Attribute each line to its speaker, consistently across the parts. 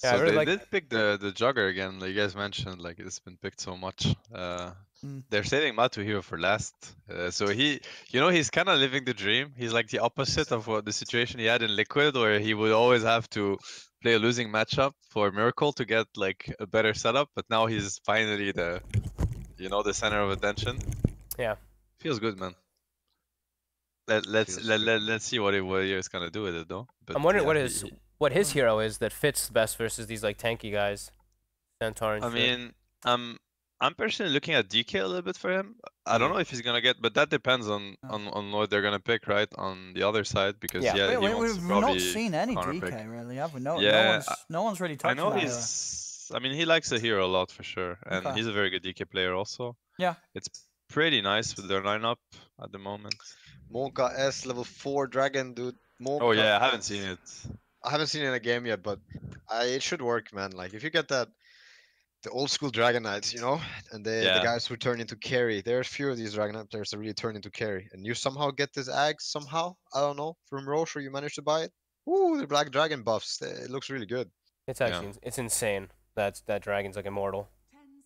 Speaker 1: Yeah, I
Speaker 2: So
Speaker 1: really
Speaker 2: they
Speaker 1: like.
Speaker 2: did pick the Jugger again, like you guys mentioned, like it's been picked so much. They're saving Matu Hero for last. So he's kind of living the dream. He's like the opposite of what the situation he had in Liquid, where he would always have to play a losing matchup for Miracle to get like a better setup. But now he's finally the center of attention.
Speaker 1: Yeah.
Speaker 2: Feels good, man.
Speaker 3: Feels good.
Speaker 2: Let's see what he's gonna do with it though. But
Speaker 1: I'm wondering
Speaker 2: yeah,
Speaker 1: what his hero is that fits best versus these like tanky guys, Centaur and
Speaker 2: I
Speaker 1: shit.
Speaker 2: mean, I'm personally looking at DK a little bit for him. I don't
Speaker 3: Mm.
Speaker 2: know if he's gonna get, but that depends on what they're gonna pick, right? On the other side, because
Speaker 1: Yeah.
Speaker 2: he wants
Speaker 4: We've
Speaker 2: to
Speaker 4: not
Speaker 2: probably
Speaker 4: seen any
Speaker 2: counter
Speaker 4: DK
Speaker 2: pick.
Speaker 4: really, have we? No,
Speaker 2: Yeah,
Speaker 4: no one's really
Speaker 2: I
Speaker 4: touching
Speaker 2: know
Speaker 4: that hero.
Speaker 2: I mean, he likes the hero a lot for sure, and
Speaker 4: Okay.
Speaker 2: he's a very good DK player also.
Speaker 4: Yeah.
Speaker 2: It's pretty nice with their lineup at the moment.
Speaker 3: Monka S level 4 dragon, dude. Monka.
Speaker 2: Oh yeah, I haven't seen it.
Speaker 3: I haven't seen it in a game yet, but it should work, man. Like if you get the old school Dragon Knights, and the
Speaker 2: Yeah.
Speaker 3: guys who turn into carry. There's few of these Dragon Knight players that really turn into carry, and you somehow get this Axe somehow. I don't know from Roche, or you manage to buy it. Ooh, the Black Dragon buffs. It looks really good.
Speaker 1: It's actually it's insane. That dragon's like immortal.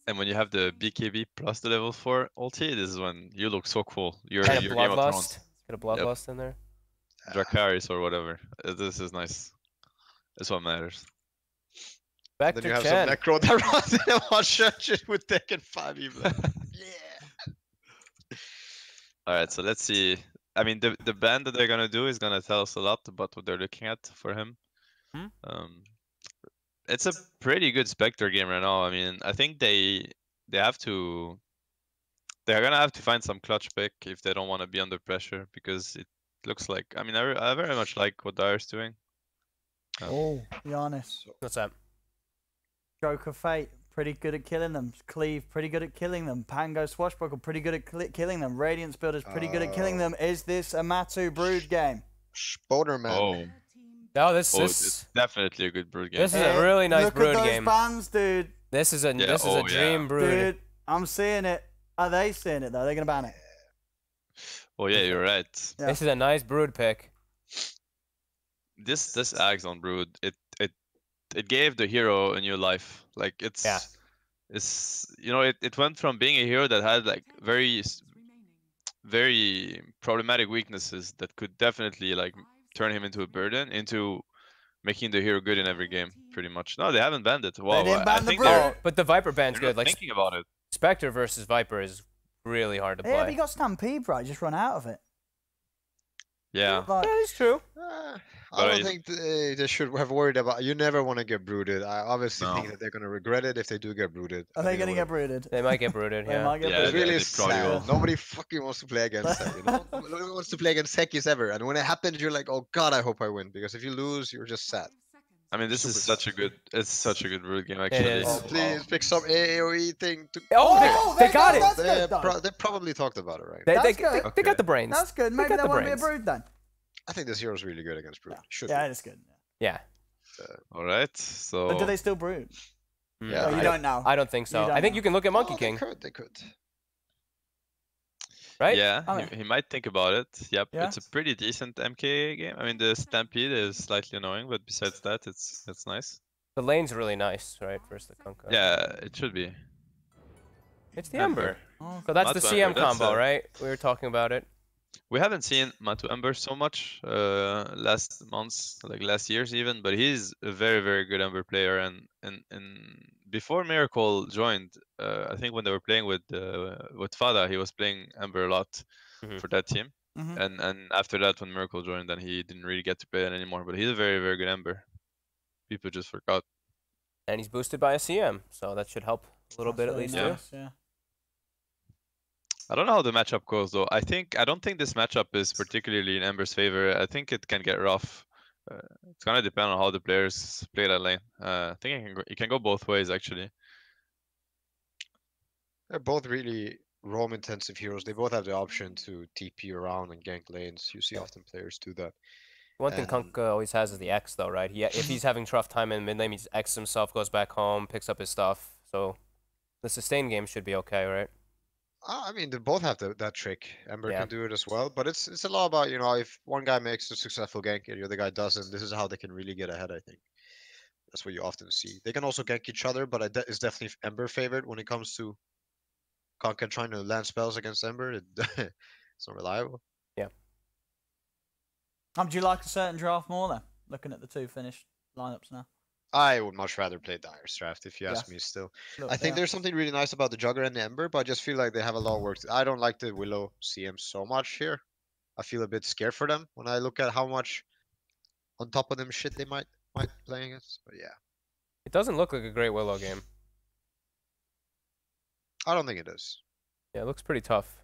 Speaker 2: And when you have the BKB plus the level 4 ulti, this is when you look so cool. You're
Speaker 1: And a
Speaker 2: Game of Thrones.
Speaker 1: bloodlust. Get a bloodlust in there.
Speaker 2: Dracarys or whatever. This is nice. That's what matters.
Speaker 1: Back
Speaker 3: Then
Speaker 1: to
Speaker 3: you have
Speaker 1: Chen.
Speaker 3: some Necro that runs in and one shot with Tekken 5 even. Yeah.
Speaker 2: Alright, so let's see. I mean, the band that they're gonna do is gonna tell us a lot about what they're looking at for him. It's a pretty good Spectre game right now. I mean, I think they're gonna have to find some clutch pick if they don't want to be under pressure, because it looks like, I mean, I very much like what Dire's doing.
Speaker 4: Oh, Giannis.
Speaker 1: What's that?
Speaker 4: Joker Fate, pretty good at killing them. Cleave, pretty good at killing them. Pango Swashbuckle, pretty good at killing them. Radiance Builder's pretty good at killing them. Is this a Matu Brood game?
Speaker 3: Spoderman.
Speaker 1: No,
Speaker 2: it's definitely a good Brood game.
Speaker 1: This is a really nice Brood
Speaker 4: Look at those
Speaker 1: game.
Speaker 4: bans, dude.
Speaker 1: This is a dream Brood.
Speaker 4: Dude, I'm seeing it. Are they seeing it though? They're gonna ban it.
Speaker 2: Oh yeah, you're right.
Speaker 4: Yeah.
Speaker 1: This is a nice Brood pick.
Speaker 2: This Axe on Brood, it gave the hero a new life. Like it went from being a hero that had like very problematic weaknesses that could definitely like turn him into a burden, into making the hero good in every game, pretty much. No, they haven't banned it. Wow,
Speaker 4: They didn't ban
Speaker 2: I
Speaker 4: the
Speaker 2: think
Speaker 4: Brood.
Speaker 1: But the Viper band's
Speaker 2: they're
Speaker 1: good.
Speaker 2: not
Speaker 1: Like
Speaker 2: thinking about it.
Speaker 1: Spectre versus Viper is really hard to play.
Speaker 4: Yeah, but you got Stampede, bro. Just run out of it.
Speaker 2: Yeah.
Speaker 4: Like,
Speaker 1: That is true.
Speaker 3: I don't think they should have worried about. You never want to get brooded. I obviously think that they're gonna regret it if they do get brooded.
Speaker 4: are they gonna get brooded?
Speaker 1: They might get brooded.
Speaker 4: They
Speaker 1: Yeah.
Speaker 4: might get
Speaker 2: Yeah,
Speaker 4: brooded.
Speaker 2: they
Speaker 3: Really
Speaker 2: probably
Speaker 3: sad.
Speaker 2: will.
Speaker 3: Nobody fucking wants to play against that. Nobody wants to play against Sekis ever. And when it happens, you're like, oh god, I hope I win. Because if you lose, you're just sad.
Speaker 2: I mean, this is
Speaker 3: Super
Speaker 2: such a good. It's such a good Brood game, actually.
Speaker 1: is.
Speaker 3: Oh, please pick some AoE thing to.
Speaker 1: Oh, they got it.
Speaker 4: That's good, though.
Speaker 3: They probably talked about it, right?
Speaker 1: They got the brains.
Speaker 4: That's good.
Speaker 1: They
Speaker 4: Maybe
Speaker 1: got
Speaker 4: they
Speaker 1: the
Speaker 4: won't be a
Speaker 1: brains.
Speaker 4: Brood then.
Speaker 3: I think this hero's really good against Brood. Should
Speaker 4: Yeah,
Speaker 3: be.
Speaker 4: it's good.
Speaker 1: Yeah.
Speaker 2: All right, so.
Speaker 4: But do they still Brood?
Speaker 3: Yeah,
Speaker 4: Oh, you don't know.
Speaker 1: I don't think so.
Speaker 4: You don't
Speaker 1: I think
Speaker 4: know.
Speaker 1: you can look at Monkey
Speaker 3: Oh,
Speaker 1: King,
Speaker 3: They could.
Speaker 1: right?
Speaker 2: Yeah,
Speaker 4: Okay.
Speaker 2: he might think about it. Yep,
Speaker 4: Yeah.
Speaker 2: it's a pretty decent MK game. I mean, the Stampede is slightly annoying, but besides that, it's nice.
Speaker 1: The lane's really nice, right? Versus the Kunkka.
Speaker 2: Yeah, it should be.
Speaker 1: It's the Ember.
Speaker 4: Oh.
Speaker 1: So that's the
Speaker 2: Matu
Speaker 1: CM
Speaker 2: Ember, that's
Speaker 1: combo, right? We were talking about it.
Speaker 2: We haven't seen Matu Ember so much last months, like last years even, but he's a very, very good Ember player. And before Miracle joined, I think when they were playing with Fada, he was playing Ember a lot for that team.
Speaker 4: Mhm.
Speaker 2: And after that, when Miracle joined, then he didn't really get to play it anymore. But he's a very, very good Ember. People just forgot.
Speaker 1: And he's boosted by a CM, so that should help a little bit at least.
Speaker 2: Yeah.
Speaker 1: Too.
Speaker 4: Yeah.
Speaker 2: I don't know how the matchup goes though. I don't think this matchup is particularly in Ember's favor. I think it can get rough. It's gonna depend on how the players play that lane. I think it can go both ways actually.
Speaker 3: They're both really roam intensive heroes. They both have the option to TP around and gank lanes. You see often players do that.
Speaker 1: One thing Kunkka always has is the X, though, right? If he's having tough time in mid lane, he just X himself, goes back home, picks up his stuff. So the sustain game should be okay, right?
Speaker 3: I mean, they both have that trick. Ember
Speaker 1: Yeah.
Speaker 3: can do it as well, but it's a lot about, if one guy makes a successful gank and the other guy doesn't, this is how they can really get ahead, I think. That's what you often see. They can also gank each other, but it's definitely Ember favored when it comes to Conker trying to land spells against Ember. It's not reliable.
Speaker 4: Do you like a certain draft more then? Looking at the two finished lineups now.
Speaker 3: I would much rather play Dire's draft if you ask
Speaker 4: Yeah.
Speaker 3: me still.
Speaker 4: Look,
Speaker 3: I think
Speaker 4: yeah.
Speaker 3: there's something really nice about the Jugger and the Ember, but I just feel like they have a lot of work. I don't like the Willow CM so much here. I feel a bit scared for them when I look at how much on top of them shit they might play against. But yeah,
Speaker 1: It doesn't look like a great Willow game.
Speaker 3: I don't think it is.
Speaker 1: Yeah, it looks pretty tough.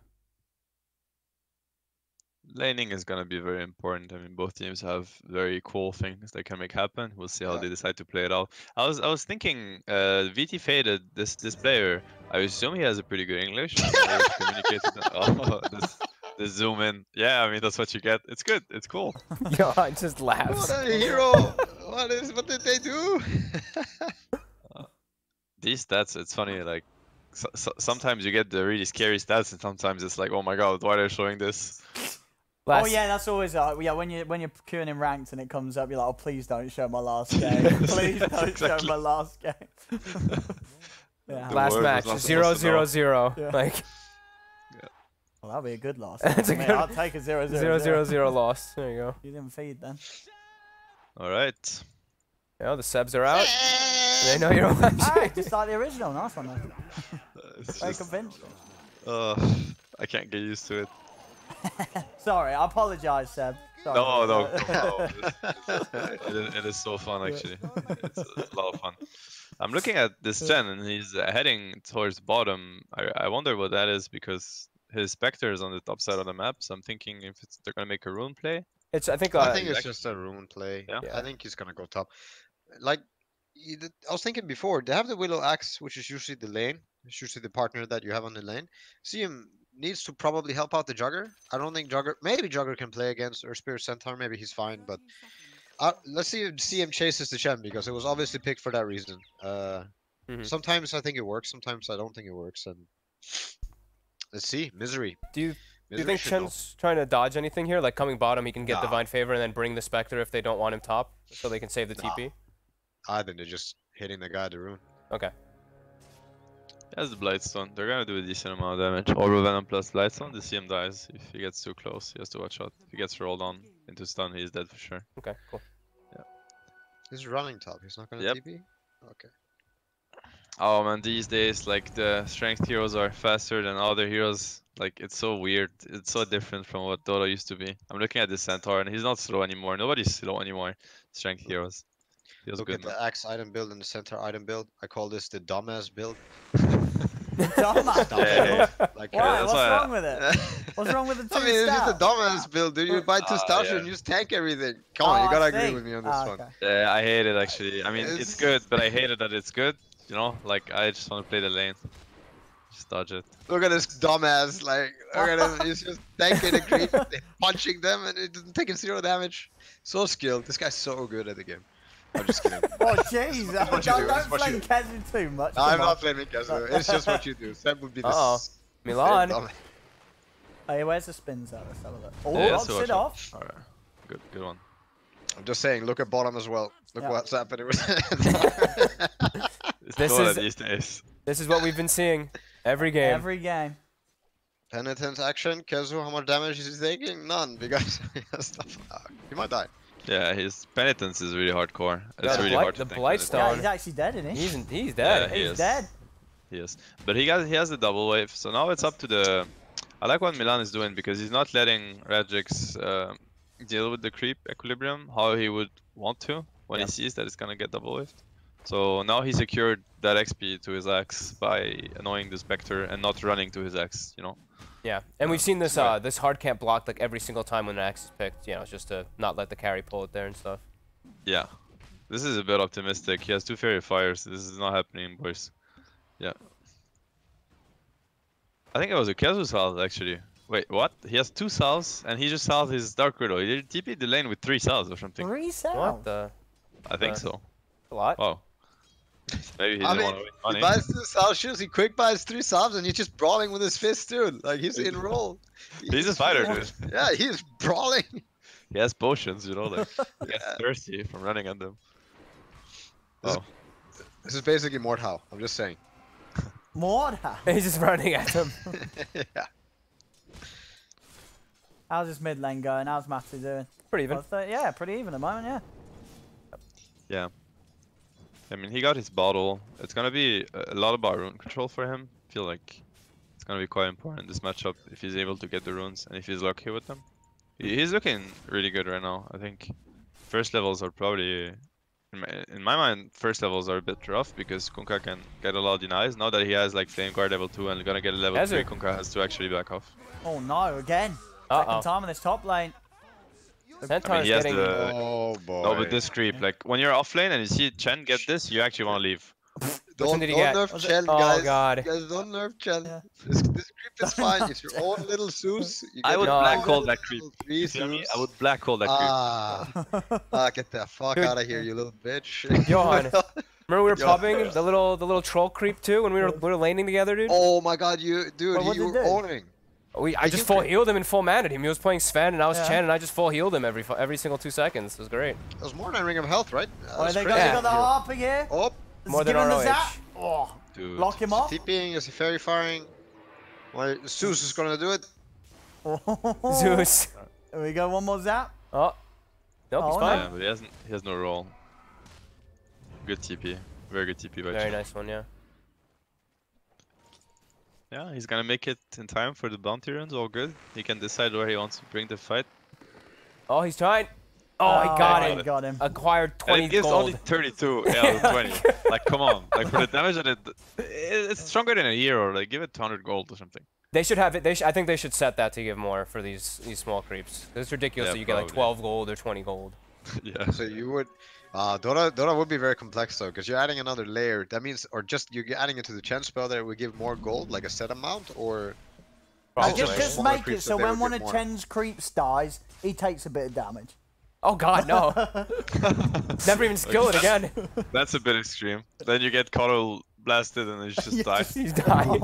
Speaker 2: Laning is gonna be very important. I mean, both teams have very cool things they can make happen. We'll see how
Speaker 3: Yeah.
Speaker 2: they decide to play it out. I was thinking, VT faded this player. I assume he has a pretty good English. The zoom in. Yeah, I mean that's what you get. It's good. It's cool.
Speaker 1: Yo, I just laughs.
Speaker 3: What a hero! What did they do?
Speaker 2: These stats, it's funny. Like sometimes you get the really scary stats, and sometimes it's like, oh my god, why are they showing this?
Speaker 4: Oh yeah, that's always yeah. When you're queuing in ranked and it comes up, you're like, oh please don't show my last game. Please don't
Speaker 2: Exactly.
Speaker 4: show my last game. Yeah.
Speaker 2: The
Speaker 1: Last
Speaker 2: word
Speaker 1: match,
Speaker 2: was not supposed to
Speaker 1: 0-0-0.
Speaker 4: Yeah.
Speaker 1: Like
Speaker 4: Well, that'd be a good loss.
Speaker 1: That's a
Speaker 4: Mate,
Speaker 1: good-
Speaker 4: I'll take a 0-0.
Speaker 1: 0-0-0 loss. There you go.
Speaker 4: You didn't feed then.
Speaker 2: All right.
Speaker 1: Yeah, the Sebs are out. They know you're watching.
Speaker 4: Alright, just like the original. Nice one, though.
Speaker 2: It's
Speaker 4: Very
Speaker 2: just,
Speaker 4: convincing.
Speaker 2: I can't get used to it.
Speaker 4: Sorry, I apologise, Seb. Sorry.
Speaker 2: No. It is so fun actually. It's a lot of fun. I'm looking at this gen and he's heading towards bottom. I wonder what that is because his Spectre is on the top side of the map. So I'm thinking if they're gonna make a rune play.
Speaker 1: I think
Speaker 3: I think it's
Speaker 2: exactly.
Speaker 3: just a rune play.
Speaker 2: Yeah.
Speaker 3: I think he's gonna go top. Like I was thinking before, they have the Willow Axe, which is usually the lane. It's usually the partner that you have on the lane. CM needs to probably help out the Jugger. I don't think maybe Jugger can play against or Spirit Centaur. Maybe he's fine, but let's see if CM chases the Chen because it was obviously picked for that reason.
Speaker 1: Mhm.
Speaker 3: Sometimes I think it works. Sometimes I don't think it works. And let's see, Misery.
Speaker 1: Do you
Speaker 3: Misery
Speaker 1: think
Speaker 3: should know.
Speaker 1: Chen's trying to dodge anything here? Like coming bottom, he can get
Speaker 3: Nah.
Speaker 1: Divine Favor and then bring the Spectre if they don't want him top, so they can save the
Speaker 3: Nah.
Speaker 1: TP.
Speaker 3: I think they're just hitting the guy at the rune.
Speaker 1: Okay.
Speaker 2: He has the Blightstone. They're gonna do a decent amount of damage. Aura Venom plus Blightstone. The CM dies if he gets too close. He has to watch out. If he gets rolled on into stun, he's dead for sure.
Speaker 1: Okay. Cool.
Speaker 3: He's running top. He's not gonna
Speaker 2: Yep.
Speaker 3: TP. Okay.
Speaker 2: Oh man, these days like the strength heroes are faster than other heroes. Like it's so weird. It's so different from what Dota used to be. I'm looking at this Centaur and he's not slow anymore. Nobody's slow anymore. Strength heroes. Feels
Speaker 3: Look
Speaker 2: good,
Speaker 3: at
Speaker 2: man.
Speaker 3: the Axe item build and the Centaur item build. I call this the dumbass build.
Speaker 4: Dumbass.
Speaker 2: Yeah.
Speaker 3: Like,
Speaker 4: Why?
Speaker 2: that's
Speaker 4: What's
Speaker 2: why
Speaker 4: wrong with it? What's wrong with the two
Speaker 3: I mean, it's just a
Speaker 4: stats?
Speaker 3: dumbass build, dude. You buy two stars
Speaker 2: yeah.
Speaker 3: and you just tank everything. Come on, you
Speaker 4: Oh, I
Speaker 3: gotta agree
Speaker 4: see.
Speaker 3: with me on this
Speaker 4: Ah,
Speaker 3: one.
Speaker 4: okay.
Speaker 2: Yeah, I hate it actually. I mean, it's
Speaker 3: It's-
Speaker 2: good, but I hate it that it's good. You know, like I just want to play the lane. Just dodge it.
Speaker 3: Look at this dumbass. Like, look at him. He's just tanking the creep, punching them, and it doesn't taking 0 damage. So skilled. This guy's so good at the game. I'm just kidding.
Speaker 4: Oh, jeez.
Speaker 3: what you do,
Speaker 4: Don't
Speaker 3: it's what
Speaker 4: blame
Speaker 3: you-
Speaker 4: Kezu too much.
Speaker 3: I'm
Speaker 4: come on.
Speaker 3: not blaming Kazu. It's just what you do. Seb would be the
Speaker 1: Uh-oh.
Speaker 3: s-
Speaker 1: Milan.
Speaker 3: dumb-
Speaker 4: Hey, where's the spins at? Let's have a look. Oh,
Speaker 2: Yeah,
Speaker 4: knocks
Speaker 2: so
Speaker 4: it
Speaker 2: watch out.
Speaker 4: off.
Speaker 2: Alright, good one.
Speaker 3: I'm just saying, look at bottom as well. Look
Speaker 4: Yeah.
Speaker 3: what's happening with
Speaker 2: It's
Speaker 1: This
Speaker 2: Dota
Speaker 1: is-
Speaker 2: these days.
Speaker 1: This is what we've been seeing every game.
Speaker 4: Every game.
Speaker 3: Penitence action. Kazu, how much damage is he taking? None, because he has stuff. He might die.
Speaker 2: Yeah, his penitence is really hardcore. It's
Speaker 1: Yeah, the
Speaker 2: really
Speaker 1: blight-
Speaker 2: hard to
Speaker 1: the
Speaker 2: tank
Speaker 1: blight
Speaker 2: penitence.
Speaker 1: stone.
Speaker 4: Yeah,
Speaker 1: Down.
Speaker 4: he's actually dead, isn't he?
Speaker 1: He's dead.
Speaker 2: Yeah, he
Speaker 4: He's
Speaker 2: is.
Speaker 4: dead.
Speaker 2: Yes, but he has the double wave. So now it's up to the. I like what Milan is doing because he's not letting Radrix deal with the creep equilibrium how he would want to when
Speaker 1: Yeah.
Speaker 2: he sees that it's gonna get double waved. So now he secured that XP to his axe by annoying the Spectre and not running to his axe. You know.
Speaker 1: Yeah, and we've seen this
Speaker 2: Right.
Speaker 1: this hard camp blocked like every single time when an axe is picked. You know, just to not let the carry pull it there and stuff.
Speaker 2: Yeah. This is a bit optimistic. He has 2 Fairy Fires. This is not happening, boys. Yeah. I think it was a Kazu salve actually. Wait, what? He has 2 salves and he just salved his Dark Widow. He did TP the lane with 3 salves or something.
Speaker 4: 3
Speaker 1: What
Speaker 4: cells.
Speaker 1: the?
Speaker 2: I think
Speaker 1: Uh,
Speaker 2: so.
Speaker 1: A lot.
Speaker 2: Wow. Maybe he
Speaker 3: I
Speaker 2: didn't
Speaker 3: mean,
Speaker 2: want to win
Speaker 3: he
Speaker 2: money.
Speaker 3: buys 2 salve shoes, he quick buys 3 salves, and he's just brawling with his fist, dude. Like, he's in roll.
Speaker 2: He's a fighter, dude.
Speaker 3: Yeah, he's brawling.
Speaker 2: He has potions, you know, like he gets
Speaker 3: Yeah.
Speaker 2: thirsty from running at them. Oh,
Speaker 3: This is basically Mordhau. I'm just saying.
Speaker 4: Mordha.
Speaker 1: He's just running at him.
Speaker 3: Yeah.
Speaker 4: How's this mid lane going? How's Matu doing?
Speaker 1: Pretty even.
Speaker 4: Yeah, pretty even at the moment, yeah.
Speaker 2: yeah. I mean, he got his bottle. It's gonna be a lot about rune control for him. I feel like it's gonna be quite important in this matchup if he's able to get the runes and if he's lucky with them. He's looking really good right now. I think first levels are probably, in my mind, first levels are a bit rough because Kunkka can get a lot of denies. Now that he has like Flame Guard level 2 and gonna get a level 3, Kunkka has to actually back off.
Speaker 4: Oh no, again. Second time in this top lane.
Speaker 1: Centaur's
Speaker 2: he has
Speaker 1: getting...
Speaker 3: Oh boy.
Speaker 2: No, but this creep, like when you're off lane and you see Chen get this, you actually want to leave.
Speaker 3: Don't
Speaker 1: did he get?
Speaker 3: nerf Chen,
Speaker 1: Oh,
Speaker 3: guys.
Speaker 1: God.
Speaker 3: Guys, don't nerf Chen.
Speaker 4: Yeah.
Speaker 3: This creep is fine. It's your own little Zeus. You
Speaker 2: I
Speaker 3: get
Speaker 2: would
Speaker 3: your
Speaker 2: black
Speaker 3: own
Speaker 2: hole
Speaker 3: little
Speaker 2: that creep.
Speaker 3: three
Speaker 2: You feel me?
Speaker 3: Zeus.
Speaker 2: I would black hole that creep.
Speaker 3: Get the fuck
Speaker 1: Dude.
Speaker 3: out of here, you little bitch.
Speaker 1: Johan, remember we were
Speaker 3: Yo.
Speaker 1: popping the little troll creep too when we were laning together, dude?
Speaker 3: Oh my god, dude,
Speaker 4: What
Speaker 3: you
Speaker 4: did
Speaker 3: were
Speaker 4: he do?
Speaker 3: owning.
Speaker 1: I just full healed him and full manned him. He was playing Sven and I was
Speaker 4: Yeah.
Speaker 1: Chen and I just full healed him every single 2 seconds. It was great.
Speaker 3: That was more than Ring of Health, right?
Speaker 4: Oh, they
Speaker 1: crazy.
Speaker 4: got the harping here.
Speaker 3: Oh,
Speaker 1: More than
Speaker 4: Give him the
Speaker 1: ROH.
Speaker 4: zap. Oh,
Speaker 2: Dude.
Speaker 4: lock him off.
Speaker 3: TPing is fairy firing. Well, Zeus is gonna do it.
Speaker 1: Zeus.
Speaker 4: Here we go, one more zap.
Speaker 1: Oh. Nope, he's
Speaker 4: Oh,
Speaker 1: fine.
Speaker 2: Yeah, but he has no role. Good TP. Very good TP by
Speaker 1: Very
Speaker 2: Chen.
Speaker 1: nice one, yeah.
Speaker 2: Yeah, he's gonna make it in time for the bounty runs, all good. He can decide where he wants to bring the fight.
Speaker 1: Oh, he's trying. Oh, he got
Speaker 4: he
Speaker 1: it.
Speaker 4: got him.
Speaker 1: Acquired
Speaker 2: And
Speaker 1: 20
Speaker 2: it gives
Speaker 1: gold.
Speaker 2: only 32 out of 20. Like, come on. Like, for the damage that it's stronger than a hero. Like, give it 200 gold or something.
Speaker 1: They should have it. I think they should set that to give more for these small creeps. It's ridiculous
Speaker 2: Yeah,
Speaker 1: that you get like
Speaker 2: probably.
Speaker 1: 12 gold or 20 gold.
Speaker 2: Yeah.
Speaker 3: So you would, Dota would be very complex though, because you're adding another layer. That means, or just you're adding it to the Chen spell that would give more gold, like a set amount, or
Speaker 1: Probably.
Speaker 4: Just
Speaker 3: Smaller
Speaker 4: make it
Speaker 3: creeps
Speaker 4: so
Speaker 3: that they
Speaker 4: when
Speaker 3: would
Speaker 4: one
Speaker 3: get
Speaker 4: of
Speaker 3: more.
Speaker 4: Chen's creeps dies, he takes a bit of damage.
Speaker 1: Oh god, no. Never even skill it again.
Speaker 2: That's a bit extreme. Then you get Coddle blasted and he just dies.
Speaker 1: He's dying.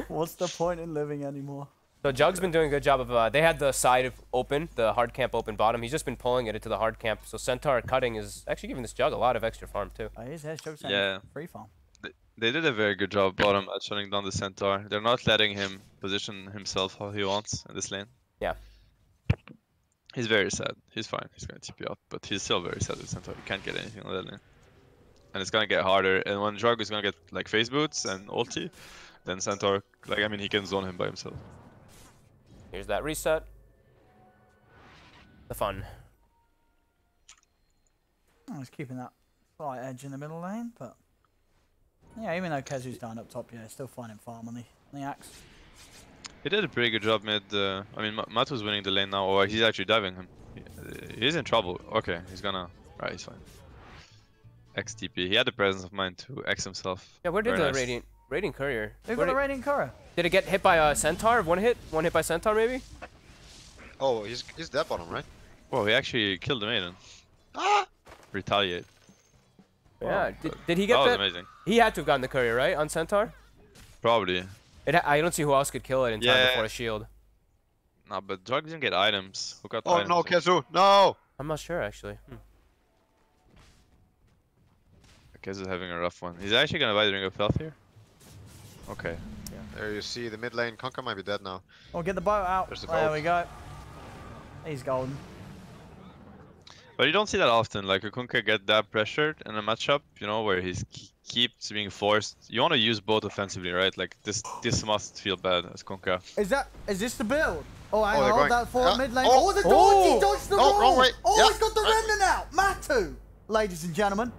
Speaker 4: What's the point in living anymore?
Speaker 1: So Jug's been doing a good job of, they had the side open, the hard camp open bottom. He's just been pulling it into the hard camp. So Centaur cutting is actually giving this Jug a lot of extra farm too.
Speaker 4: Oh, here's Hedgehog
Speaker 2: Yeah.
Speaker 4: free farm.
Speaker 2: They did a very good job bottom at shutting down the Centaur. They're not letting him position himself how he wants in this lane.
Speaker 1: Yeah.
Speaker 2: He's very sad. He's fine. He's gonna TP out, but he's still very sad with Centaur. He can't get anything on that lane. And it's gonna get harder. And when Drug is gonna get like phase boots and ulti, then Centaur, like, I mean, he can zone him by himself.
Speaker 1: Here's that reset. The fun.
Speaker 4: I was keeping that slight edge in the middle lane, but yeah, even though Kezu's down up top, yeah, still finding farm on the axe.
Speaker 2: He did a pretty good job mid. I mean, Matu's winning the lane now, or he's actually diving him. He's in trouble. Okay, he's gonna. Right, he's fine. XTP. He had the presence of mind to X himself.
Speaker 1: Yeah, where did
Speaker 2: Very
Speaker 1: the
Speaker 2: nice.
Speaker 1: Radiant Courier?
Speaker 4: Who
Speaker 1: Where
Speaker 4: got a
Speaker 1: did,
Speaker 4: Radiant Courier?
Speaker 1: did it get hit by a Centaur? One hit by Centaur maybe?
Speaker 3: oh, he's dead bottom, right?
Speaker 2: Whoa, he actually killed the maiden.
Speaker 3: Ah!
Speaker 2: Retaliate.
Speaker 1: Yeah.
Speaker 2: Oh,
Speaker 1: Did he get
Speaker 2: that was
Speaker 1: that?
Speaker 2: amazing.
Speaker 1: He had to have gotten the courier, right? On Centaur?
Speaker 2: Probably.
Speaker 1: I don't see who else could kill it in time
Speaker 2: Yeah.
Speaker 1: before a shield.
Speaker 2: Nah, but Drug didn't get items. Who got
Speaker 3: Oh
Speaker 2: items?
Speaker 3: no, Kezu, no!
Speaker 1: I'm not sure actually.
Speaker 2: Kezu's having a rough one. He's actually gonna buy the Ring of Health here. Okay.
Speaker 3: There you see the mid lane. Kunkka might be dead now.
Speaker 4: Oh, get the boat out.
Speaker 3: There's the
Speaker 4: There
Speaker 3: boat.
Speaker 4: we go. He's golden.
Speaker 2: But you don't see that often. Like, a Kunkka get that pressured in a matchup, you know, where he keeps being forced. You want to use both offensively, right? Like, this must feel bad as Kunkka.
Speaker 4: Is this the build? Oh, hang
Speaker 3: Oh, they're
Speaker 4: on,
Speaker 3: going-
Speaker 4: that forward mid lane.
Speaker 3: oh,
Speaker 4: Oh, the dodge!
Speaker 1: oh.
Speaker 4: He dodged the
Speaker 3: Oh,
Speaker 4: roll!
Speaker 3: wrong way.
Speaker 4: Oh,
Speaker 3: Yeah,
Speaker 4: he's got the
Speaker 3: right.
Speaker 4: remnant out! Matu! Ladies and gentlemen.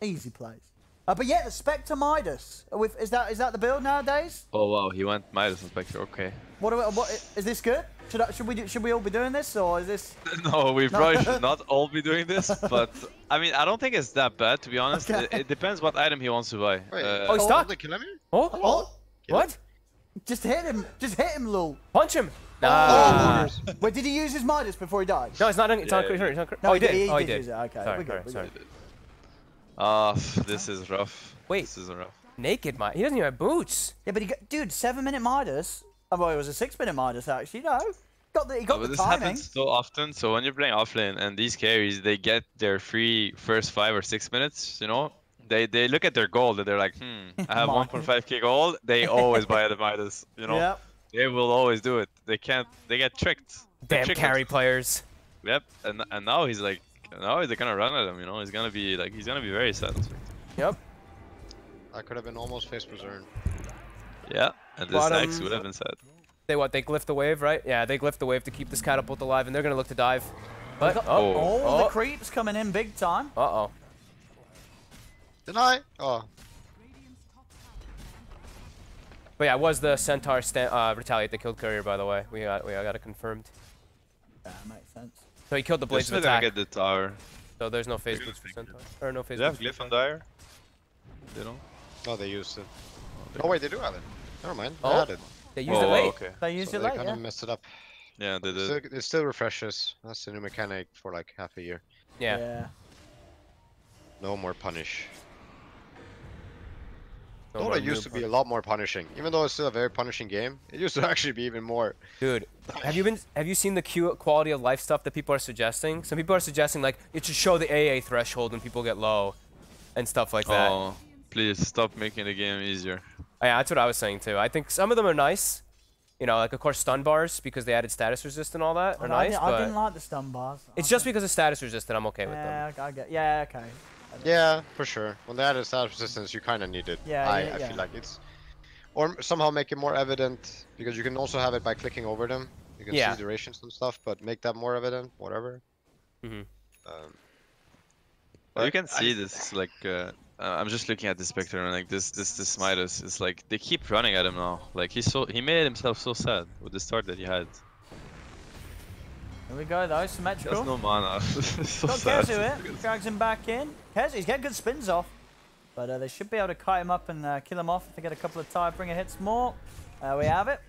Speaker 4: Easy plays. But yeah, the Spectre Midas. Is that the build nowadays?
Speaker 2: Oh, wow. He went Midas and Spectre. Okay.
Speaker 4: What is this good? Should we all be doing this, or is this?
Speaker 2: No, we probably should not all be doing this, but I mean, I don't think it's that bad, to be honest.
Speaker 4: Okay.
Speaker 2: It depends what item he wants to buy.
Speaker 3: Wait.
Speaker 1: Oh, he's stuck.
Speaker 3: Did they kill him here?
Speaker 1: Oh,
Speaker 4: Oh,
Speaker 1: what?
Speaker 4: just hit him, Lul.
Speaker 1: Punch him!
Speaker 3: Oh,
Speaker 1: Nah.
Speaker 4: Wait, did he use his Midas before he died?
Speaker 1: No, it's not. It's not.
Speaker 2: Yeah.
Speaker 1: It's not.
Speaker 4: No,
Speaker 1: Oh, he did.
Speaker 4: He
Speaker 1: Oh, he
Speaker 4: did
Speaker 1: did.
Speaker 4: use it. Okay,
Speaker 1: Sorry,
Speaker 4: we're good, we're
Speaker 1: sorry.
Speaker 4: good.
Speaker 2: This is rough.
Speaker 1: Wait.
Speaker 2: This is rough.
Speaker 1: Naked Midas. He doesn't even have boots.
Speaker 4: Yeah, but dude, 7-minute Midas. Oh, well, it was a 6-minute Midas actually. No, He got
Speaker 2: But
Speaker 4: the
Speaker 2: this
Speaker 4: timing.
Speaker 2: happens so often. So when you're playing offlane and these carries, they get their free first 5 or 6 minutes. You know, they look at their gold and they're like, I have
Speaker 4: Mine.
Speaker 2: 1.5k gold. They always buy the Midas. You know,
Speaker 4: Yep.
Speaker 2: they will always do it. They can't. They get tricked. They're
Speaker 1: Damn
Speaker 2: chickens.
Speaker 1: carry players.
Speaker 2: Yep. And now he's like, now they're gonna run at him. You know, he's gonna be very sad.
Speaker 1: Yep.
Speaker 3: I could have been almost face preserved.
Speaker 2: Yeah. And this
Speaker 1: Bottom-
Speaker 2: X would have been sad.
Speaker 1: They glyph the wave, right? Yeah, they glyph the wave to keep this catapult alive, and they're gonna look to dive. But
Speaker 4: Oh, the
Speaker 1: oh.
Speaker 4: creeps coming in big time.
Speaker 1: Uh-oh.
Speaker 3: Deny. Oh,
Speaker 1: But yeah, it was the Centaur retaliate that killed Courier, by the way. We got it confirmed.
Speaker 4: Yeah, makes sense.
Speaker 1: So he killed the
Speaker 2: They're
Speaker 1: Blades of
Speaker 2: still gonna
Speaker 1: Attack.
Speaker 2: get the tower.
Speaker 1: So there's no phase
Speaker 2: They're
Speaker 1: boost for
Speaker 2: gonna
Speaker 1: Centaur. Or no phase
Speaker 2: Do they have
Speaker 1: boost for
Speaker 2: Glyph on
Speaker 1: Centaur.
Speaker 2: Dire? They don't?
Speaker 3: no, they used it. Oh wait, they do have it. Never mind. They
Speaker 1: Oh.
Speaker 3: had it.
Speaker 1: They used it
Speaker 2: Oh,
Speaker 1: late.
Speaker 2: okay.
Speaker 4: They used
Speaker 3: So
Speaker 4: it
Speaker 3: they
Speaker 4: late,
Speaker 3: kind
Speaker 4: yeah.
Speaker 3: of messed it up.
Speaker 2: Yeah, they did.
Speaker 3: It still refreshes. That's the new mechanic for like half a year.
Speaker 1: Yeah.
Speaker 3: No more punish.
Speaker 1: No
Speaker 3: Dota
Speaker 1: more
Speaker 3: used
Speaker 1: new
Speaker 3: to be a lot more punishing. Even though it's still a very punishing game, it used to actually be even more.
Speaker 1: Dude, have you seen the quality of life stuff that people are suggesting? Some people are suggesting like it should show the AA threshold when people get low, and stuff like that.
Speaker 2: Oh, please stop making the game easier.
Speaker 1: Yeah, that's what I was saying too. I think some of them are nice. You know, like of course stun bars because they added status resist and all that are nice,
Speaker 4: I didn't
Speaker 1: but
Speaker 4: like the stun bars.
Speaker 1: it's just because of status resist that I'm okay with them.
Speaker 4: Yeah, I get. Yeah, okay.
Speaker 3: Yeah, for sure. When they added status resistance, you kind of need it.
Speaker 4: Yeah,
Speaker 3: I
Speaker 4: yeah.
Speaker 3: feel like it's, or somehow make it more evident because you can also have it by clicking over them. You can
Speaker 1: Yeah.
Speaker 3: see durations and stuff, but make that more evident. Whatever.
Speaker 1: Mhm.
Speaker 2: Well, you can see this like I'm just looking at the Spectre and like this Midas. It's like they keep running at him now. Like he made himself so sad with the start that he had.
Speaker 4: Here we go though,
Speaker 2: There's
Speaker 4: symmetrical.
Speaker 2: no mana. It's so
Speaker 4: Got
Speaker 2: sad.
Speaker 4: Kezu in, drags him back in. Kezu's getting good spins off. But they should be able to kite him up and kill him off if they get a couple of Tidebringer hits more. We have it.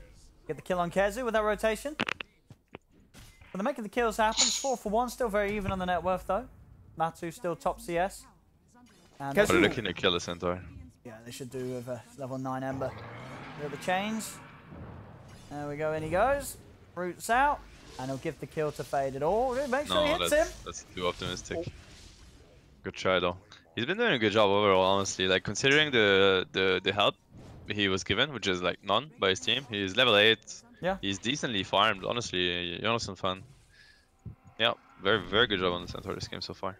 Speaker 4: Get the kill on Kezu with that rotation. But they're making the kills happen. It's 4 for 1, still very even on the net worth though. Matu still top CS. And
Speaker 1: Kezu-
Speaker 2: But they're looking to kill the Centaur.
Speaker 4: yeah, they should do with level 9 Ember. Look at the chains. There we go, in he goes. Roots out. And he'll give the kill to Faded. Oh, make sure he
Speaker 2: No,
Speaker 4: hits him.
Speaker 2: that's too optimistic. Good try though. He's been doing a good job overall, honestly. Like considering the help he was given, which is like none by his team. He's level 8.
Speaker 4: Yeah.
Speaker 2: He's decently farmed, honestly. Jonathan fun. Yeah, very good job on the Centaur this game so far.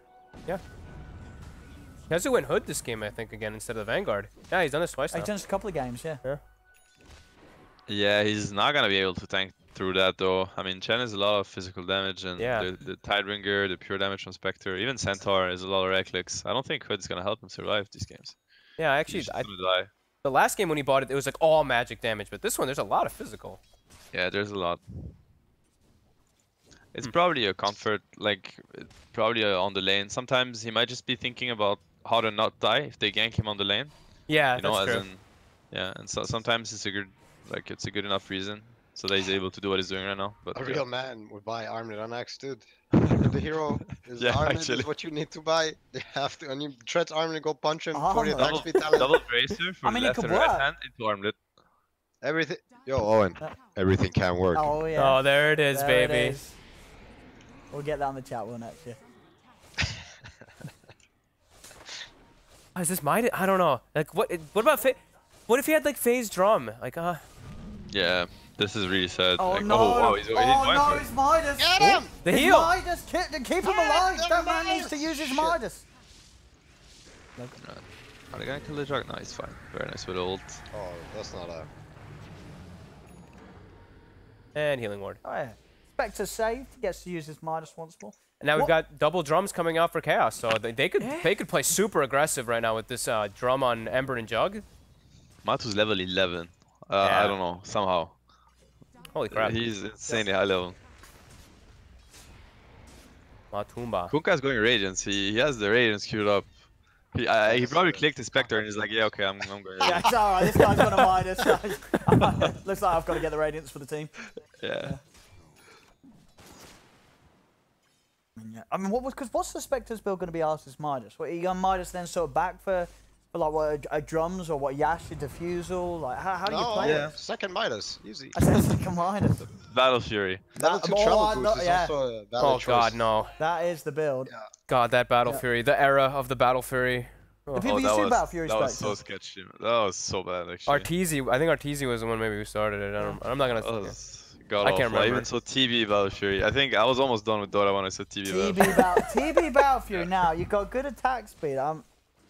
Speaker 1: Kezu went Hood this game, I think, again instead of the Vanguard. Yeah, he's done this twice now.
Speaker 4: He's done just a couple of games, yeah.
Speaker 2: Yeah, he's not gonna be able to tank through that though. I mean, Chen is a lot of physical damage, and
Speaker 1: Yeah.
Speaker 2: the Tidebringer, the pure damage from Spectre, even Centaur is a lot of right clicks. I don't think Hood's gonna help him survive these games.
Speaker 1: Yeah,
Speaker 2: He's
Speaker 1: actually,
Speaker 2: just gonna die.
Speaker 1: the last game when he bought it, it was like all magic damage, but this one, there's a lot of physical.
Speaker 2: Yeah, there's a lot. It's
Speaker 1: Hmm.
Speaker 2: probably a comfort, like probably on the lane. Sometimes he might just be thinking about how to not die if they gank him on the lane.
Speaker 1: Yeah,
Speaker 2: You know,
Speaker 1: that's
Speaker 2: as
Speaker 1: true.
Speaker 2: in, yeah, and so sometimes it's a good enough reason so that he's able to do what he's doing right now. But
Speaker 3: A
Speaker 2: yeah.
Speaker 3: real man would buy Armlet on Axe, dude. If the hero is
Speaker 2: Yeah,
Speaker 3: Armlet
Speaker 2: actually.
Speaker 3: is what you need to buy. You have to, and you threats Armlet, go punch him.
Speaker 4: Oh,
Speaker 3: 40 attack
Speaker 2: double,
Speaker 3: speed talent.
Speaker 2: double bracer from
Speaker 4: I mean, it
Speaker 2: left
Speaker 4: could
Speaker 2: and right
Speaker 4: work.
Speaker 2: hand into armlet.
Speaker 3: Everything. Yo, Owen. Everything can work.
Speaker 4: Oh, yeah.
Speaker 1: Oh, there it is,
Speaker 4: There it
Speaker 1: baby.
Speaker 4: is. We'll get that on the chat wheel next year.
Speaker 1: Oh, is this Midas? I don't know. Like, what about what if he had like phase drum? Like,
Speaker 2: Yeah, this is really sad.
Speaker 4: Oh,
Speaker 2: like,
Speaker 4: no.
Speaker 2: Oh, he's going for it.
Speaker 4: It's Midas.
Speaker 3: Get him!
Speaker 1: the
Speaker 4: It's
Speaker 1: heal.
Speaker 4: Midas. Keep him alive. That man needs to use his
Speaker 3: Shit.
Speaker 4: Midas.
Speaker 2: Are they gonna kill the Jug? No, he's fine. Very nice with ult.
Speaker 3: Oh, that's not a.
Speaker 1: And healing ward.
Speaker 4: Oh, yeah. Spectre saved. Gets to use his Midas once more.
Speaker 1: And now we've
Speaker 4: What?
Speaker 1: got double drums coming out for Chaos, so they could play super aggressive right now with this drum on Ember and Jug.
Speaker 2: Matu's level 11.
Speaker 1: Yeah.
Speaker 2: I don't know, somehow.
Speaker 1: Holy crap.
Speaker 2: He's insanely high level.
Speaker 1: Matumba.
Speaker 2: Kunkka's going Radiance. He has the Radiance queued up. He probably clicked the Spectre and he's like, yeah, okay, I'm going
Speaker 4: Yeah,
Speaker 2: Radiance.
Speaker 4: it's alright. This guy's got a Midas. Looks like I've got to get the Radiance for the team.
Speaker 2: Yeah.
Speaker 4: I mean, what's the Spectre's build going to be asked as Midas? What, are you going Midas then sort of back for like what a drums or what Yash a diffusal? Like how do you
Speaker 3: No,
Speaker 4: play
Speaker 3: yeah.
Speaker 4: it?
Speaker 3: Second Midas. Easy.
Speaker 4: I said second Midas.
Speaker 2: Battle Fury.
Speaker 3: Level 2
Speaker 4: oh,
Speaker 3: travel boost is
Speaker 4: yeah.
Speaker 3: also a valid
Speaker 1: Oh
Speaker 3: choice.
Speaker 1: god, no.
Speaker 4: That is the build.
Speaker 1: God, that Battle
Speaker 4: Yeah.
Speaker 1: Fury. The era of the Battle Fury.
Speaker 4: The people used to do Battle Fury
Speaker 2: That was
Speaker 4: Spectre.
Speaker 2: so sketchy. That was so bad, actually.
Speaker 1: Arteezy, I think Arteezy was the one maybe who started it. I'm not
Speaker 2: That
Speaker 1: gonna.
Speaker 2: was god
Speaker 1: I can't
Speaker 2: awful. I
Speaker 1: remember.
Speaker 2: even saw TB Battle Fury. I think I was almost done with Dota when I said TB Battle.
Speaker 4: TB Battle Fury. Now you've got good attack speed.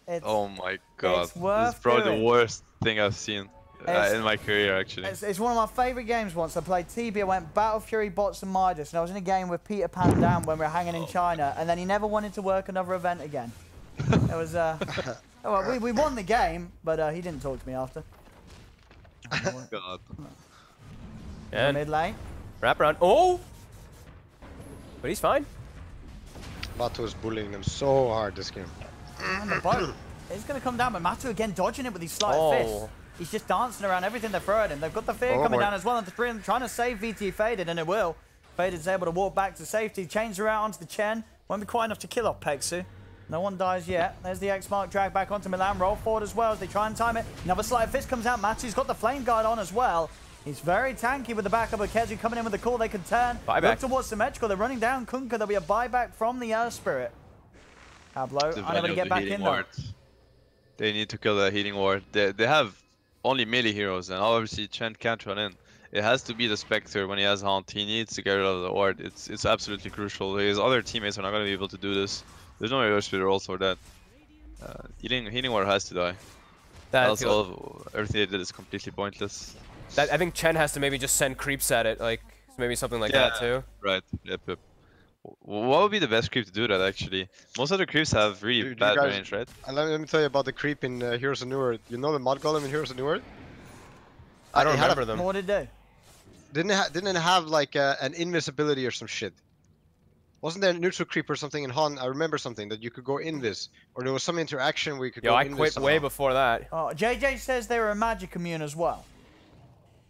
Speaker 4: It's,
Speaker 2: Oh my god.
Speaker 4: It's
Speaker 2: This
Speaker 4: worth
Speaker 2: is probably
Speaker 4: doing.
Speaker 2: the worst thing I've seen
Speaker 4: It's-
Speaker 2: in my career, actually.
Speaker 4: it's one of my favourite games. Once I played TB, I went Battle Fury, Bots, and Midas, and I was in a game with Peter Pan Dam when we were hanging in China, and then he never wanted to work another event again. It was well, we won the game, but he didn't talk to me after.
Speaker 2: God.
Speaker 1: And
Speaker 4: Mid lane.
Speaker 1: wrap around. Oh! But he's fine.
Speaker 3: Matu is bullying them so hard this game.
Speaker 4: And the boat. It's going to come down, but Matu again dodging it with his slight
Speaker 1: Oh.
Speaker 4: fist. He's just dancing around everything they're throwing him. They've got the fear
Speaker 3: Oh,
Speaker 4: coming
Speaker 3: boy.
Speaker 4: down as well, and the three of them trying to save VT Faded, and it will. Faded's able to walk back to safety, change her out onto the Chen. Won't be quite enough to kill off Peksu. No one dies yet. There's the X mark drag back onto Milan. Roll forward as well as they try and time it. Another slight fist comes out. Matu's got the flame guard on as well. He's very tanky with the backup of Kezu coming in with the call. They can turn.
Speaker 1: Buyback.
Speaker 4: Look towards Symmetrical. They're running down Kunkka. There'll be a buyback from the Earth Spirit. Pablo,
Speaker 2: The
Speaker 4: unable
Speaker 2: value
Speaker 4: to
Speaker 2: of
Speaker 4: get
Speaker 2: the
Speaker 4: back
Speaker 2: healing
Speaker 4: in though.
Speaker 2: ward. They need to kill the healing ward. They have only melee heroes, and obviously Chen can't run in. It has to be the Spectre when he has Haunt. He needs to get rid of the ward. It's absolutely crucial. His other teammates are not going to be able to do this. There's no rush with rolls for that. Healing ward has to die.
Speaker 1: That
Speaker 2: Else
Speaker 1: feels-
Speaker 2: everything they did is completely pointless.
Speaker 1: I think Chen has to maybe just send creeps at it, like maybe something like that too.
Speaker 2: Right. Yep. What would be the best creep to do that, actually? Most of the creeps have really
Speaker 3: Do you
Speaker 2: bad
Speaker 3: guys-
Speaker 2: range, right?
Speaker 3: And let me tell you about the creep in Heroes of New World. You know the Mod Golem in Heroes of New World?
Speaker 1: I don't
Speaker 3: It had a-
Speaker 1: remember them.
Speaker 4: What did it do?
Speaker 3: Didn't it have like an invisibility or some shit? Wasn't there a neutral creep or something in Han? I remember something that you could go invis, or there was some interaction where you could
Speaker 1: Yo,
Speaker 3: go
Speaker 1: I
Speaker 3: invis
Speaker 1: quit way
Speaker 3: somehow.
Speaker 1: before that.
Speaker 4: Oh, JJ says they were a magic immune as well.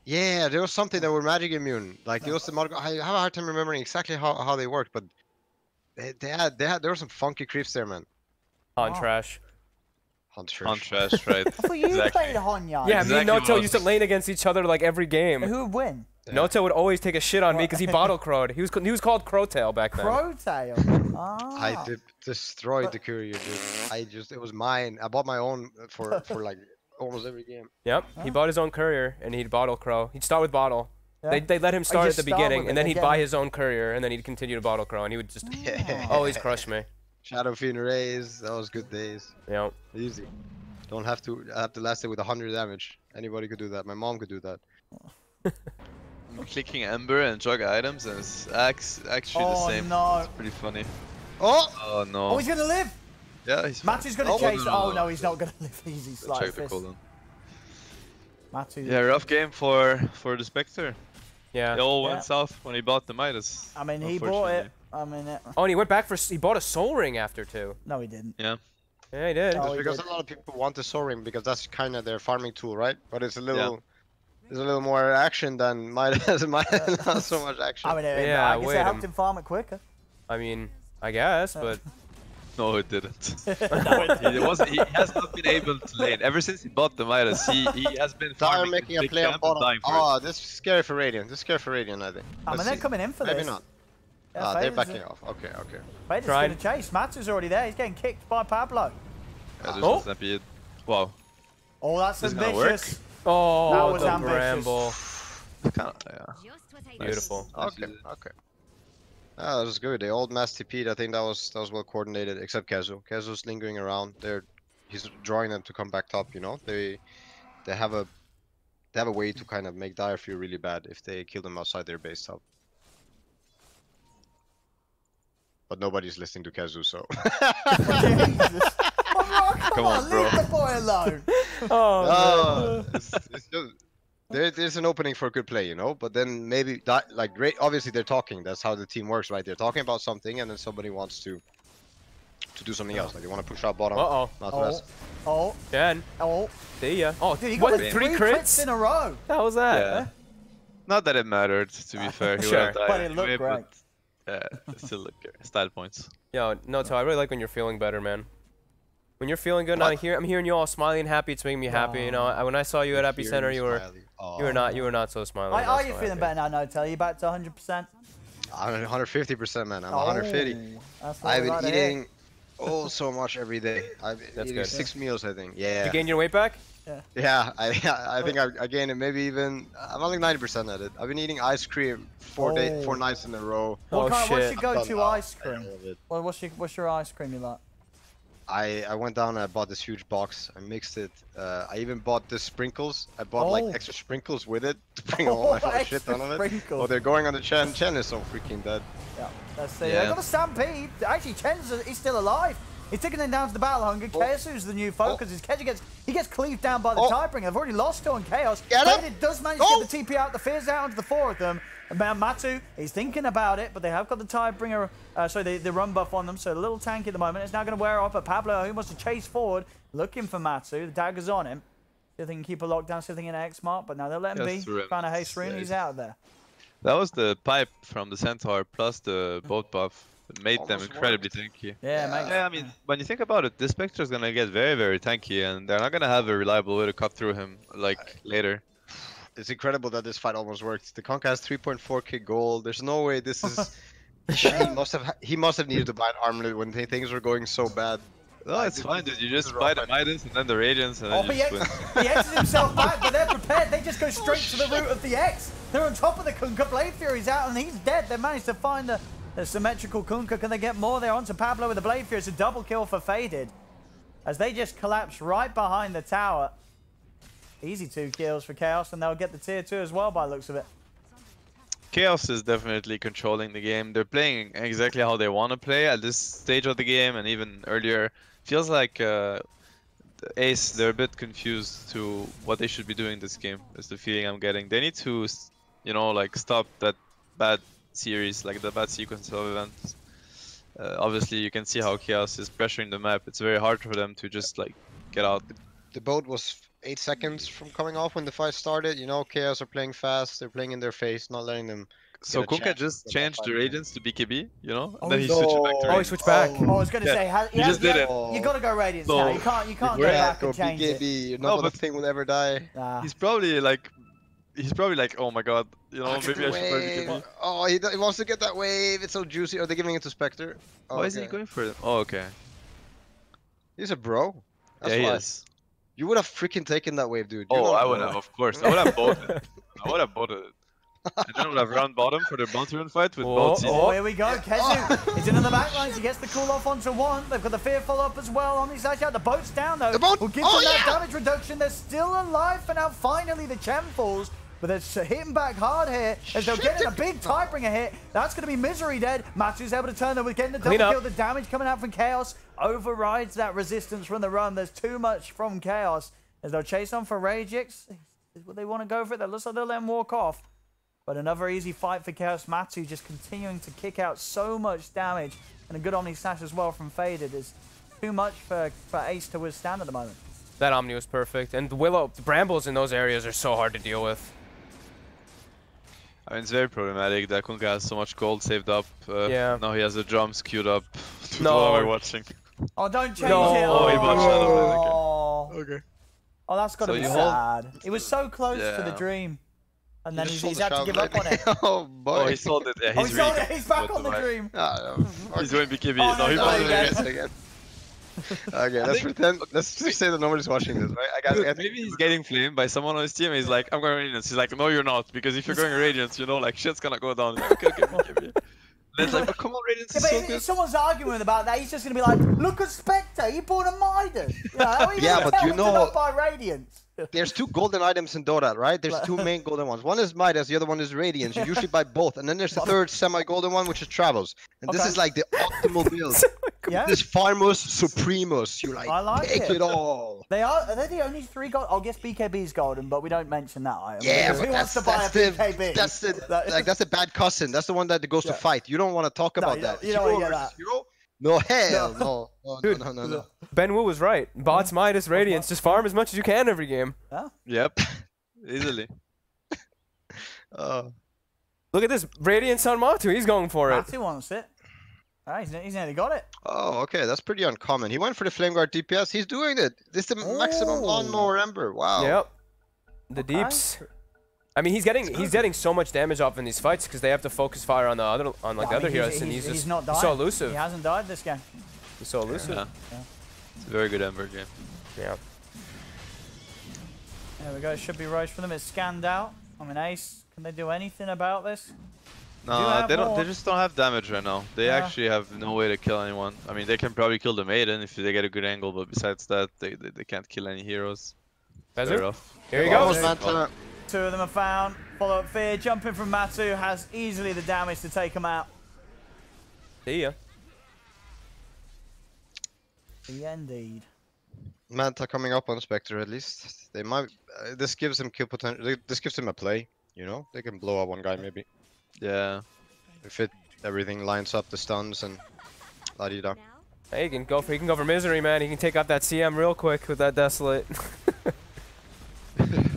Speaker 3: Yeah, there was something that were magic immune. Like there was the Mod. I have a hard time remembering exactly how they worked, but there were some funky creeps there, man.
Speaker 1: On
Speaker 4: Oh.
Speaker 1: trash.
Speaker 3: Hunter.
Speaker 2: On trash, right?
Speaker 4: I thought you
Speaker 2: Exactly.
Speaker 4: played Honyan.
Speaker 1: Yeah,
Speaker 2: Exactly
Speaker 1: me and
Speaker 2: what I
Speaker 1: Noto
Speaker 2: was-
Speaker 1: used to lane against each other like every game.
Speaker 4: Who would win?
Speaker 3: Yeah.
Speaker 1: Noto would always take a shit on me because he bottle crowed. He was called Crowtail back then.
Speaker 4: Crowtail. Ah.
Speaker 3: I destroyed the courier, dude. It was mine. I bought my own for like almost every game.
Speaker 1: Yep, he bought his own courier and he'd bottle crow. He'd start with bottle.
Speaker 4: Yeah.
Speaker 1: They let him start at
Speaker 4: just
Speaker 1: the
Speaker 4: start
Speaker 1: beginning,
Speaker 4: with
Speaker 1: and
Speaker 4: it,
Speaker 1: then
Speaker 4: they
Speaker 1: he'd
Speaker 4: get
Speaker 1: buy
Speaker 4: him.
Speaker 1: his own courier, and then he'd continue to bottle crow, and he would just
Speaker 3: Yeah.
Speaker 1: always crush me.
Speaker 3: Shadow Fiend Rays, that was good days.
Speaker 1: You know,
Speaker 3: Easy. Don't have to. I have to last it with 100 damage. Anybody could do that. My mom could do that.
Speaker 2: I'm clicking Ember and jug items, and it's actually the
Speaker 4: Oh,
Speaker 2: same.
Speaker 4: no.
Speaker 2: It's pretty funny.
Speaker 3: Oh!
Speaker 2: Oh no.
Speaker 4: Oh, he's gonna live.
Speaker 2: Yeah, he's fine.
Speaker 4: Matu's gonna
Speaker 3: Oh,
Speaker 4: chase.
Speaker 2: no,
Speaker 4: Oh
Speaker 2: no.
Speaker 4: no, he's not gonna live. Easy
Speaker 2: Let's
Speaker 4: slice
Speaker 2: check the
Speaker 4: fist.
Speaker 2: cooldown.
Speaker 4: Matu.
Speaker 2: Yeah, rough game for the Spectre.
Speaker 1: yeah.
Speaker 2: It all
Speaker 4: Yeah.
Speaker 2: went south when he bought the Midas.
Speaker 4: I mean, he bought it.
Speaker 2: unfortunately.
Speaker 4: I mean,
Speaker 1: Oh, and he went back for. He bought a soul ring after too.
Speaker 4: no, he didn't.
Speaker 2: Yeah.
Speaker 1: Yeah, he did.
Speaker 4: Oh,
Speaker 3: Just
Speaker 4: he
Speaker 3: because
Speaker 4: did.
Speaker 3: a lot of people want the Soaring because that's kind of their farming tool, right? But it's a little, there's a little more action than Midas. Midas not so much action.
Speaker 4: I mean,
Speaker 1: Yeah,
Speaker 4: I guess
Speaker 1: wait,
Speaker 4: it helped him farm it quicker.
Speaker 1: I mean, I guess, but
Speaker 2: No, it didn't.
Speaker 4: No, it
Speaker 2: He wasn't. He has not been able to lane ever since he bought the Midas. He has been
Speaker 3: Dire
Speaker 2: farming
Speaker 3: making a
Speaker 2: big
Speaker 3: play on
Speaker 2: camp and
Speaker 3: bottom.
Speaker 2: dying for it.
Speaker 3: Oh, this is scary for Radiant. This is scary for Radiant, I think.
Speaker 4: I mean,
Speaker 3: Let's
Speaker 4: they're
Speaker 3: see.
Speaker 4: coming in for
Speaker 3: Maybe
Speaker 4: this.
Speaker 3: not.
Speaker 4: Yeah,
Speaker 3: Ah, they're
Speaker 4: Vader's-
Speaker 3: backing off. Okay, okay.
Speaker 4: Vader's
Speaker 1: Trying.
Speaker 4: gonna chase. Matu's already there. He's getting kicked by Pablo.
Speaker 2: Yeah, there's
Speaker 1: Oh.
Speaker 2: no Stampede. Wow.
Speaker 4: Oh, that's
Speaker 2: This is gonna work.
Speaker 4: ambitious.
Speaker 1: oh,
Speaker 4: That was
Speaker 1: the
Speaker 4: ambitious.
Speaker 1: bramble.
Speaker 2: Kinda, yeah.
Speaker 1: Beautiful.
Speaker 3: Okay, okay. Ah, that was good. They old mass TP'd. I think that was well coordinated, except Kazu. Kazu's lingering around. He's drawing them to come back top. You know, they have a way to kind of make Dire feel really bad if they kill them outside their base top. But nobody's listening to Kazu, so.
Speaker 4: Jesus. Come
Speaker 2: Come on, bro.
Speaker 4: leave the boy alone.
Speaker 1: Oh, man.
Speaker 3: Oh, it's just, there's an opening for a good play, you know. But then maybe that, like, obviously they're talking. That's how the team works, right? They're talking about something, and then somebody wants to do something else. Like they want to push out bottom.
Speaker 1: Uh-oh.
Speaker 3: Not
Speaker 4: Oh,
Speaker 3: less.
Speaker 4: oh,
Speaker 1: Jen,
Speaker 4: oh.
Speaker 1: see ya. Oh,
Speaker 4: Dude, he
Speaker 1: what?
Speaker 4: got the
Speaker 1: 3 crits?
Speaker 4: in a row.
Speaker 1: How was that?
Speaker 2: Yeah. Not that it mattered, to be fair. He
Speaker 1: Sure.
Speaker 2: would have died
Speaker 4: But it looked
Speaker 2: anyway,
Speaker 4: great.
Speaker 2: but it still looked good. Style points.
Speaker 1: Yo, Noto, I really like when you're feeling better, man. When you're feeling good,
Speaker 3: What?
Speaker 1: I'm hearing you all smiling and happy. It's making me happy. You know, when I saw you at Epicenter, you were not so smiling.
Speaker 4: Are you feeling better now, No? Tell you back to 100%?
Speaker 3: 150%, man. I'm 150.
Speaker 4: That's what
Speaker 3: I've
Speaker 4: we
Speaker 3: been
Speaker 4: like to hear.
Speaker 3: eating so much every day. I've been
Speaker 1: That's
Speaker 3: eating
Speaker 1: good.
Speaker 3: 6 meals, I think.
Speaker 1: Did
Speaker 3: Yeah.
Speaker 1: you gain your weight back?
Speaker 3: Yeah, I think I gained it. Maybe even I'm only 90% at it. I've been eating ice cream 4 nights in a row.
Speaker 4: What's
Speaker 1: shit.
Speaker 4: your go-to ice
Speaker 3: I
Speaker 4: cream?
Speaker 3: love it.
Speaker 4: Well, what's your ice cream you like?
Speaker 3: I went down and I bought this huge box. I mixed it. I even bought the sprinkles. I bought like extra sprinkles with it to bring home. I put a shit ton of it.
Speaker 4: Sprinkles.
Speaker 3: Oh, they're going on the Chen. Chen is so freaking dead.
Speaker 4: Yeah, let's see.
Speaker 2: Yeah.
Speaker 4: They got a stampede. Actually, he's still alive. He's taking them down to the Battle Hunger. Chaos the new focus. He gets cleaved down by the Tidebringer. They've already lost to on Chaos.
Speaker 3: Get him!
Speaker 4: Faded does manage to get the TP out. The fears out onto the 4 of them. And Matu, he's thinking about it, but they have got the Tidebringer, the run buff on them, so a little tanky at the moment. It's now going to wear off, but Pablo, who wants to chase forward, looking for Matu. The dagger's on him. See if they can keep a lockdown, see if they can get an X mark, but now they'll let him be. Trying to haste Rune, he's out of there.
Speaker 2: That was the pipe from the Centaur plus the boat buff. It made them
Speaker 3: Almost
Speaker 2: incredibly tanky.
Speaker 4: Yeah, mate.
Speaker 2: Yeah, I mean, when you think about it, this Spectre is gonna get very, very tanky, and they're not gonna have a reliable way to cut through him like later.
Speaker 3: It's incredible that this fight almost worked. The Conk has 3.4k gold. There's no way this is. he must have needed to buy an armlet when things were going so bad.
Speaker 2: No, it's fine, dude. You just buy the Midas and then the Radiance, and then you just win.
Speaker 4: He X's himself back, but they're prepared. They just go straight to the root of the X. They're on top of the Kunkka. Blade Fury's out, and he's dead. They managed to find the symmetrical Kunkka. Can they get more? They're onto Pablo with the Blade Fury. It's a double kill for Faded, as they just collapse right behind the tower. Easy 2 kills for Chaos, and they'll get the tier 2 as well by the looks of it.
Speaker 2: Chaos is definitely controlling the game. They're playing exactly how they want to play at this stage of the game, and even earlier. Feels like the Ace, they're a bit confused to what they should be doing this game, is the feeling I'm getting. They need to, you know, like stop that bad series, like the bad sequence of events. Obviously, you can see how Chaos is pressuring the map. It's very hard for them to just like get out.
Speaker 3: The boat was 8 seconds from coming off when the fight started. You know, Chaos are playing fast. They're playing in their face, not letting them.
Speaker 2: So
Speaker 3: get a
Speaker 2: Kunkka
Speaker 3: chance
Speaker 2: just
Speaker 3: to
Speaker 2: changed the
Speaker 3: fight.
Speaker 2: Radiance to BKB, you know?
Speaker 4: Oh,
Speaker 2: And then he switched it back to
Speaker 1: Oh, he
Speaker 2: Radiance.
Speaker 1: switched back.
Speaker 4: I was going to say,
Speaker 2: He just did it.
Speaker 4: You got to go Radiance
Speaker 2: So,
Speaker 4: now. You can't go
Speaker 3: Yeah,
Speaker 4: back
Speaker 3: go
Speaker 4: and change
Speaker 3: BKB.
Speaker 4: it.
Speaker 3: No,
Speaker 2: No,
Speaker 3: but
Speaker 2: but-
Speaker 3: thing will ever die.
Speaker 4: Nah.
Speaker 2: He's probably like, oh my god, you know, maybe I should play BKB.
Speaker 3: Oh, he wants to get that wave. It's so juicy. Are they giving it to Spectre? Oh,
Speaker 2: Why is he
Speaker 3: okay.
Speaker 2: going for it? Oh, okay.
Speaker 3: He's a bro. That's
Speaker 2: Yeah, he
Speaker 3: why.
Speaker 2: is.
Speaker 3: You would have freaking taken that wave, dude. You
Speaker 2: Oh,
Speaker 3: know
Speaker 2: I
Speaker 3: that.
Speaker 2: would have, of course. I would have bought it. I would have bought it. And then I would have run bottom for the bounty run fight with both
Speaker 4: Oh,
Speaker 2: CC.
Speaker 4: here we go. Kezu is into the backlines. He gets the cool off onto 1. They've got the fear follow up as well on his side. The boat's down though.
Speaker 3: The boat-
Speaker 4: Will give
Speaker 3: oh,
Speaker 4: them that
Speaker 3: yeah!
Speaker 4: damage reduction. They're still alive for now. Finally, the Chen falls. But they're hitting back hard here as they're getting a big Tidebringer hit. That's going to be Misery dead. Matsu's able to turn them with getting the double
Speaker 1: Clean up.
Speaker 4: kill. The damage coming out from Chaos overrides that resistance from the run. There's too much from Chaos as they'll chase on for Ragix. Would they want to go for it? It looks like they'll let him walk off. But another easy fight for Chaos. Matsu just continuing to kick out so much damage. And a good Omni Slash as well from Faded is too much for Ace to withstand at the moment.
Speaker 1: That Omni was perfect. And the Willow, the brambles in those areas are so hard to deal with.
Speaker 2: I mean, it's very problematic that Kunkka has so much gold saved up.
Speaker 1: Yeah.
Speaker 2: Now he has the drums queued up.
Speaker 1: No.
Speaker 2: What am I watching?
Speaker 4: Oh, don't change
Speaker 1: No.
Speaker 4: it.
Speaker 2: Oh, he bought Shadowblade, okay.
Speaker 4: Oh.
Speaker 2: Okay.
Speaker 4: Oh, that's got to
Speaker 2: So
Speaker 4: be
Speaker 2: you hold-
Speaker 4: sad. It was so close to the
Speaker 2: Yeah.
Speaker 4: dream. And
Speaker 3: You
Speaker 4: then
Speaker 3: just
Speaker 4: he's
Speaker 3: sold
Speaker 4: had
Speaker 3: the
Speaker 4: to give up on it.
Speaker 3: Shadowblade. Oh, boy.
Speaker 2: Oh, he sold it. Yeah,
Speaker 4: Oh,
Speaker 2: he's
Speaker 4: he's,
Speaker 2: really
Speaker 4: on it. He's back
Speaker 2: good
Speaker 4: on the
Speaker 2: to buy.
Speaker 4: dream.
Speaker 3: Ah,
Speaker 2: He's doing BKB.
Speaker 4: Oh,
Speaker 2: no, he
Speaker 4: no,
Speaker 2: bought
Speaker 4: no,
Speaker 2: it
Speaker 4: no.
Speaker 2: again.
Speaker 3: Okay, let's
Speaker 2: think-
Speaker 3: pretend. Let's just say that nobody's watching this, right?
Speaker 2: Dude, maybe he's getting flamed by someone on his team. And he's like, I'm going Radiance. He's like, no, you're not. Because if you're going Radiance, you know, like, shit's gonna go down. Like, okay, BKB. Then it's like, but come on, Radiance
Speaker 4: Yeah,
Speaker 2: is
Speaker 4: but
Speaker 2: so
Speaker 4: if
Speaker 2: good.
Speaker 4: someone's arguing about that, he's just going to be like, look at Spectre, he bought a Midas. You know, how are you
Speaker 3: Yeah,
Speaker 4: gonna
Speaker 3: but
Speaker 4: tell
Speaker 3: you
Speaker 4: him to
Speaker 3: know-
Speaker 4: not buy Radiance?
Speaker 3: There's 2 golden items in Dota, right? There's 2 main golden ones. One is Midas, the other one is Radiance. You usually buy both. And then there's the third semi-golden one, which is Travels. And this
Speaker 4: Okay.
Speaker 3: is like the optimal build.
Speaker 4: Yeah,
Speaker 3: This Farmus Supremus. You like,
Speaker 4: I like
Speaker 3: take
Speaker 4: it.
Speaker 3: it all.
Speaker 4: are they the only 3 gold? I guess BKB's golden, but we don't mention that item.
Speaker 3: Yeah,
Speaker 4: because
Speaker 3: but
Speaker 4: who wants
Speaker 3: that's,
Speaker 4: to buy
Speaker 3: that's
Speaker 4: a
Speaker 3: the
Speaker 4: BKB?
Speaker 3: that's the that's a bad cousin. That's the one that goes
Speaker 4: Yeah.
Speaker 3: to fight. You don't want to talk about
Speaker 4: you
Speaker 3: that.
Speaker 4: don't- you don't wanna
Speaker 3: Hero
Speaker 4: get
Speaker 3: versus
Speaker 4: that.
Speaker 3: hero? No, hell no. No,
Speaker 1: Dude,
Speaker 3: no.
Speaker 1: Ben Wu was right. Bots, Midas, Radiance. Just farm as much as you can every game.
Speaker 2: Yep. Easily.
Speaker 3: Oh.
Speaker 1: Look at this. Radiance on Matu. He's going for it.
Speaker 4: Matty wants it. Ah, he's nearly got it.
Speaker 3: Oh, okay, that's pretty uncommon. He went for the Flame Guard DPS. He's doing it. This is the maximum
Speaker 4: Oh.
Speaker 3: Lawnmower Ember. Wow.
Speaker 1: Yep. The
Speaker 4: Okay.
Speaker 1: deeps. I mean, he's getting so much damage off in these fights because they have to focus fire on the other
Speaker 4: Yeah,
Speaker 1: the
Speaker 4: I
Speaker 1: other
Speaker 4: mean,
Speaker 1: heroes, and he's
Speaker 4: not dying.
Speaker 1: so elusive.
Speaker 4: He hasn't died this game.
Speaker 1: He's so elusive.
Speaker 2: Yeah.
Speaker 4: Yeah.
Speaker 2: It's a very good Ember game.
Speaker 1: Yeah.
Speaker 4: There we go. It should be Roche for them. It's scanned out. I mean, Ace, can they do anything about this?
Speaker 2: No,
Speaker 4: have
Speaker 2: they don't.
Speaker 4: more.
Speaker 2: They just don't have damage right now. They
Speaker 4: Yeah.
Speaker 2: actually have no way to kill anyone. I mean, they can probably kill the Maiden if they get a good angle, but besides that, they can't kill any heroes. Very
Speaker 1: Bezer?
Speaker 2: rough.
Speaker 1: Here he
Speaker 3: Almost
Speaker 1: goes.
Speaker 3: Manta.
Speaker 4: Two of them are found. Follow up Fear. Jumping from Matsu has easily the damage to take him out.
Speaker 1: See ya.
Speaker 4: Yeah, indeed.
Speaker 3: Manta coming up on Spectre at least. They might. This gives them kill potential. This gives them a play. You know, they can blow up one guy maybe.
Speaker 2: Yeah.
Speaker 3: If everything lines up, the stuns and la di da.
Speaker 1: Hey, he can go for misery, man. He can take out that CM real quick with that desolate.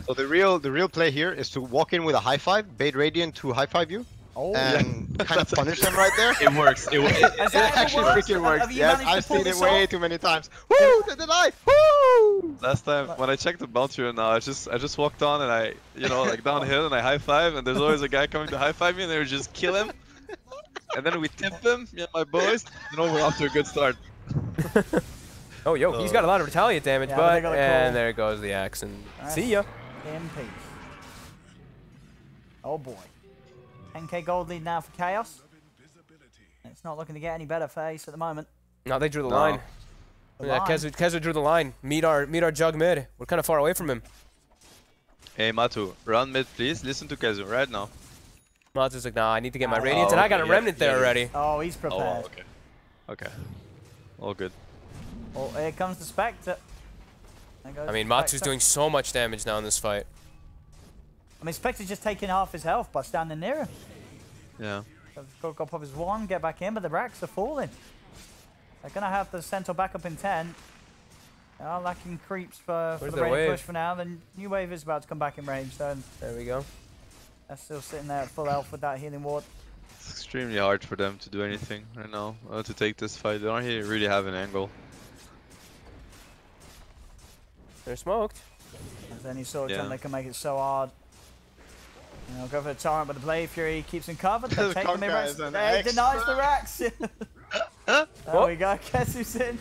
Speaker 3: So the real play here is to walk in with a high five, bait Radiant to high five you,
Speaker 4: Oh,
Speaker 3: and kind of punish them right there.
Speaker 2: It works.
Speaker 4: Has
Speaker 3: It
Speaker 4: that
Speaker 3: actually
Speaker 4: ever worked?
Speaker 3: freaking works.
Speaker 4: Have you
Speaker 3: Yes,
Speaker 4: managed to
Speaker 3: I've
Speaker 4: pull
Speaker 3: seen it
Speaker 4: this
Speaker 3: way
Speaker 4: off?
Speaker 3: too many times. Woo! They denied. Woo!
Speaker 2: Last time when I checked the bounty right now, I just walked on and I, like downhill and I high five, and there's always a guy coming to high five me, and they would just kill him. And then we tip him, me and my boys. We're off to a good start.
Speaker 1: Oh, yo, he's got a lot of retaliate damage,
Speaker 4: Yeah, but they
Speaker 1: but
Speaker 4: got a
Speaker 1: and
Speaker 4: call.
Speaker 1: there goes the axe, and
Speaker 4: Alright.
Speaker 1: see ya.
Speaker 4: in peace. Oh boy. 10k gold lead now for Chaos. It's not looking to get any better for Ace at the moment.
Speaker 1: No, they drew the
Speaker 2: No.
Speaker 1: line.
Speaker 4: The
Speaker 1: Yeah,
Speaker 4: line.
Speaker 1: Kezu drew the line. Meet our jug mid. We're kind of far away from him.
Speaker 2: Hey Matu, run mid please. Listen to Kezu right now.
Speaker 1: Maz is like, nah, I need to get my
Speaker 4: Oh,
Speaker 1: radiance, and I got a
Speaker 2: okay,
Speaker 1: remnant
Speaker 2: yeah,
Speaker 1: there
Speaker 2: yeah.
Speaker 1: already.
Speaker 4: Oh, he's prepared.
Speaker 2: okay. Okay. All good.
Speaker 4: Oh, here comes the Spectre. There goes
Speaker 1: I mean,
Speaker 4: the
Speaker 1: Matsu's
Speaker 4: Spectre.
Speaker 1: doing so much damage now in this fight.
Speaker 4: I mean, Spectre's just taking half his health by standing near him.
Speaker 2: Yeah.
Speaker 4: Got to pop his one, get back in, but the racks are falling. They're going to have the Centaur back up in 10. They are lacking creeps for
Speaker 1: Where's
Speaker 4: the
Speaker 1: their
Speaker 4: raid
Speaker 1: wave?
Speaker 4: push for now. The new wave is about to come back in range, so
Speaker 1: There we go.
Speaker 4: they're still sitting there at full health with that healing ward.
Speaker 2: It's extremely hard for them to do anything right now. To take this fight. They don't really have an angle.
Speaker 1: They're smoked.
Speaker 4: As any sort of
Speaker 2: Yeah.
Speaker 4: time they can make it so hard. And they'll go for the Torrent, but the Blade Fury keeps him covered. They take the
Speaker 3: Conker
Speaker 4: mid-range.
Speaker 3: is an
Speaker 4: They denies
Speaker 3: extra.
Speaker 4: the racks. There
Speaker 1: What?
Speaker 4: we go. Guess who's in?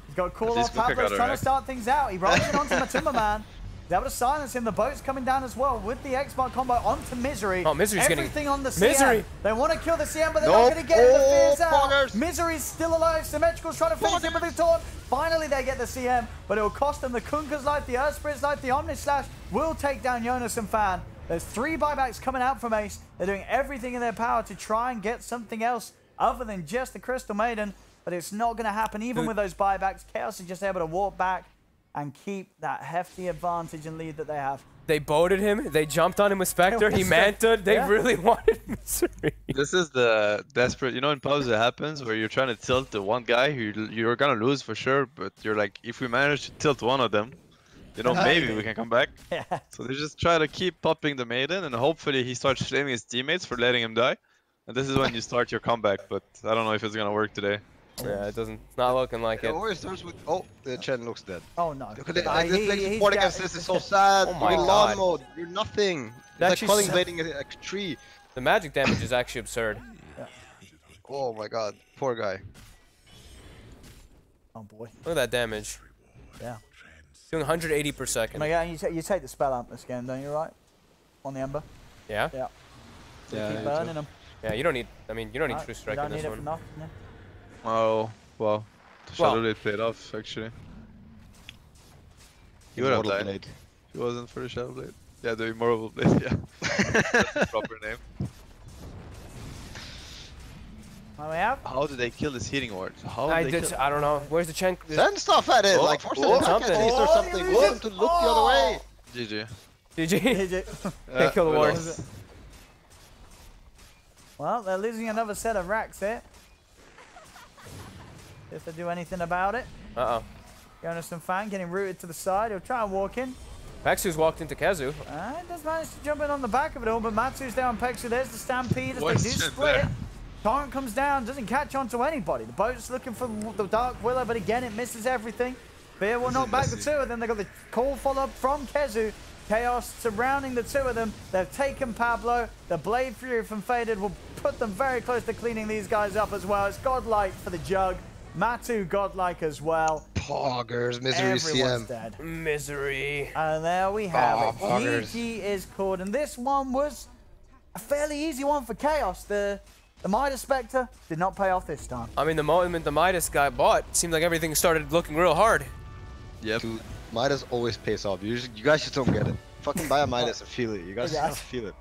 Speaker 4: He's got a call
Speaker 2: At least
Speaker 4: off.
Speaker 2: Conker
Speaker 4: Pablo's
Speaker 2: got a
Speaker 4: trying to
Speaker 2: rack.
Speaker 4: start things out. He rolls in onto Matumba Man. He's able to silence him. The boat's coming down as well with the X-Mark combo onto Misery.
Speaker 1: Oh, Misery's getting-
Speaker 4: everything on the CM.
Speaker 1: Misery!
Speaker 4: They want to kill the CM, but they're
Speaker 3: Nope.
Speaker 4: not going to get it. The
Speaker 3: Oh,
Speaker 4: fear's out.
Speaker 3: poggers.
Speaker 4: Misery's still alive. Symmetrical's trying to finish him with the taunt. Finally, they get the CM, but it will cost them the Kunker's life, the Earth Spirit's life, the Omni Slash will take down Jonas and Fan. There's 3 buybacks coming out from Ace. They're doing everything in their power to try and get something else other than just the Crystal Maiden, but it's not going to happen even with those buybacks. Chaos is just able to walk back and keep that hefty advantage and lead that they have.
Speaker 1: They boated him. They jumped on him with Spectre. He
Speaker 4: was
Speaker 1: manted. They
Speaker 4: yeah.
Speaker 1: really wanted Misery.
Speaker 2: This is the desperate, in pubs it happens where you're trying to tilt the one guy who you're gonna lose for sure, but you're like, if we manage to tilt one of them, maybe we can come back.
Speaker 4: Yeah.
Speaker 2: So they just try to keep popping the Maiden, and hopefully he starts shaming his teammates for letting him die. And this is when you start your comeback, but I don't know if it's gonna work today.
Speaker 1: Yeah, it doesn't. It's not looking like
Speaker 3: It
Speaker 1: it.
Speaker 3: always starts with. Oh, the Chen looks dead.
Speaker 4: Oh no.
Speaker 3: Look at it.
Speaker 4: Ah,
Speaker 3: Like, this
Speaker 4: he-
Speaker 3: playing
Speaker 4: he's
Speaker 3: support
Speaker 4: got-
Speaker 3: against this is so sad.
Speaker 1: Oh my
Speaker 3: You're in
Speaker 1: God.
Speaker 3: lawn mode. You're nothing. It's
Speaker 1: That
Speaker 3: like
Speaker 1: actually
Speaker 3: calling
Speaker 1: sucks.
Speaker 3: blading a tree.
Speaker 1: The magic damage is actually absurd.
Speaker 3: Oh my god. Poor guy.
Speaker 4: Oh boy.
Speaker 1: Look at that damage.
Speaker 4: Yeah.
Speaker 1: Doing 180 per second.
Speaker 4: Oh my God, you take the spell out this game, don't you, right? On the Ember.
Speaker 1: Yeah?
Speaker 4: Yeah. So
Speaker 2: Yeah,
Speaker 4: keep
Speaker 2: I
Speaker 4: burning them.
Speaker 1: Yeah, you don't need. I mean, you don't need
Speaker 4: Right,
Speaker 1: True
Speaker 4: you
Speaker 1: Strike
Speaker 4: don't
Speaker 1: in
Speaker 4: need
Speaker 1: this
Speaker 4: it for
Speaker 1: one.
Speaker 4: nothing. Yeah.
Speaker 2: Oh, wow. The
Speaker 1: Well-
Speaker 2: Shadow Blade paid off, actually. He would have
Speaker 3: Immortal
Speaker 2: died
Speaker 3: Blade.
Speaker 2: if it wasn't for the Shadow Blade. Yeah, the Immortal Blade, yeah. That's the proper name.
Speaker 4: What do we have?
Speaker 2: How did they kill this heating ward? How
Speaker 1: I
Speaker 2: did they
Speaker 1: did.
Speaker 2: kill
Speaker 1: I don't know. Where's the Chen?
Speaker 3: Send stuff at it.
Speaker 2: Oh,
Speaker 3: Like force
Speaker 2: oh,
Speaker 3: it back at
Speaker 1: something.
Speaker 3: least or
Speaker 4: Oh,
Speaker 3: something.
Speaker 4: the
Speaker 3: Want them
Speaker 4: illusion.
Speaker 3: to look the other way.
Speaker 2: GG.
Speaker 1: GG.
Speaker 2: Yeah,
Speaker 1: Can't kill the
Speaker 2: we
Speaker 1: ward.
Speaker 2: lost.
Speaker 4: Well, they're losing another set of racks here. If they do anything about it.
Speaker 1: Uh-oh.
Speaker 4: Jonas and Fan getting rooted to the side. He'll try and walk in.
Speaker 1: Pexu's walked into Kezu.
Speaker 4: And does manage to jump in on the back of it all, but Matsu's there on Pexu. There's the Stampede as
Speaker 2: What's
Speaker 4: they do
Speaker 2: it
Speaker 4: split.
Speaker 2: there?
Speaker 4: Torrent comes down, doesn't catch on to anybody. The boat's looking for the Dark Willow, but again, it misses everything. Beer will knock back the two of them. They got the call follow-up from Kezu. Chaos surrounding the two of them. They've taken Pablo. The Blade Fury from Faded will put them very close to cleaning these guys up as well. It's Godlike for the Jug. Matu Godlike as well.
Speaker 3: Poggers, Misery
Speaker 4: Everyone's
Speaker 3: CM.
Speaker 4: dead.
Speaker 1: Misery.
Speaker 4: And there we have it.
Speaker 3: Poggers.
Speaker 4: GG is called. And this one was a fairly easy one for Chaos. The Midas Spectre did not pay off this time.
Speaker 1: I mean, the moment the Midas got bought, it seemed like everything started looking real hard.
Speaker 2: Yep.
Speaker 3: Dude, Midas always pays off. You guys just don't get it. Fucking buy a Midas and feel it. You guys
Speaker 4: Yeah.
Speaker 3: just feel it.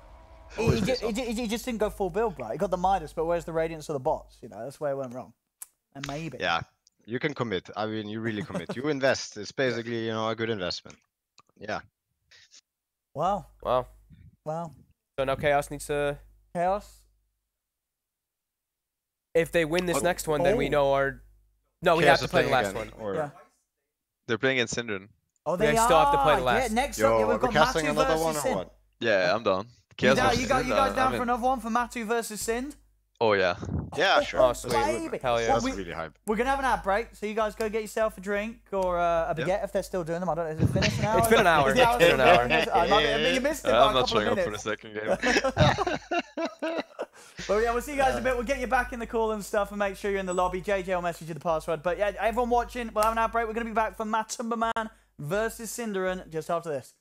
Speaker 4: He just didn't go full build, right? He got the Midas, but where's the Radiance of the bots? You know, that's where it went wrong. And maybe.
Speaker 3: Yeah, you can commit. I mean, you really commit. You invest. It's basically, you know, a good investment. Yeah.
Speaker 4: Wow.
Speaker 1: Wow.
Speaker 4: Wow.
Speaker 1: So now Chaos needs to...
Speaker 4: Chaos.
Speaker 1: If they win this next one, then we
Speaker 4: Oh.
Speaker 1: know our... No, we
Speaker 3: Chaos
Speaker 1: have to
Speaker 3: is
Speaker 1: play the
Speaker 3: playing
Speaker 1: last
Speaker 3: again,
Speaker 1: one.
Speaker 3: Or...
Speaker 4: Yeah.
Speaker 2: They're playing in Synderen.
Speaker 4: Oh,
Speaker 1: We
Speaker 4: they
Speaker 1: still have to play the
Speaker 4: are.
Speaker 1: last.
Speaker 4: Yeah, next
Speaker 3: Yo,
Speaker 4: up, yeah,
Speaker 3: are
Speaker 4: we've
Speaker 3: we
Speaker 4: got
Speaker 3: casting
Speaker 4: Matu
Speaker 3: another
Speaker 4: versus
Speaker 3: one or
Speaker 4: Sind.
Speaker 3: what?
Speaker 2: Yeah, I'm down.
Speaker 4: You,
Speaker 2: Chaos
Speaker 4: down,
Speaker 2: versus
Speaker 4: you
Speaker 2: Sind,
Speaker 4: guys down
Speaker 2: I'm
Speaker 4: for
Speaker 2: in.
Speaker 4: another one for Matu versus Sind?
Speaker 2: Oh yeah.
Speaker 3: Yeah, sure.
Speaker 1: Oh, sweet.
Speaker 4: Baby.
Speaker 1: Hell yeah.
Speaker 3: That's
Speaker 4: we-
Speaker 3: really hype.
Speaker 4: We're going to have an ad break, so you guys go get yourself a drink or a baguette if they're still doing them. I don't know, is it finished now?
Speaker 1: It's been an hour.
Speaker 4: Is the
Speaker 1: It's been an hour.
Speaker 4: I mean, you missed it by
Speaker 2: I'm
Speaker 4: a
Speaker 2: not
Speaker 4: couple
Speaker 2: showing
Speaker 4: of
Speaker 2: up for the
Speaker 4: minutes.
Speaker 2: second game.
Speaker 4: But yeah, we'll see you guys in a bit. We'll get you back in the call and stuff and make sure you're in the lobby. JJ will message you the password. But yeah, everyone watching, we'll have an ad break. We're going to be back for Matumberman versus Synderen just after this.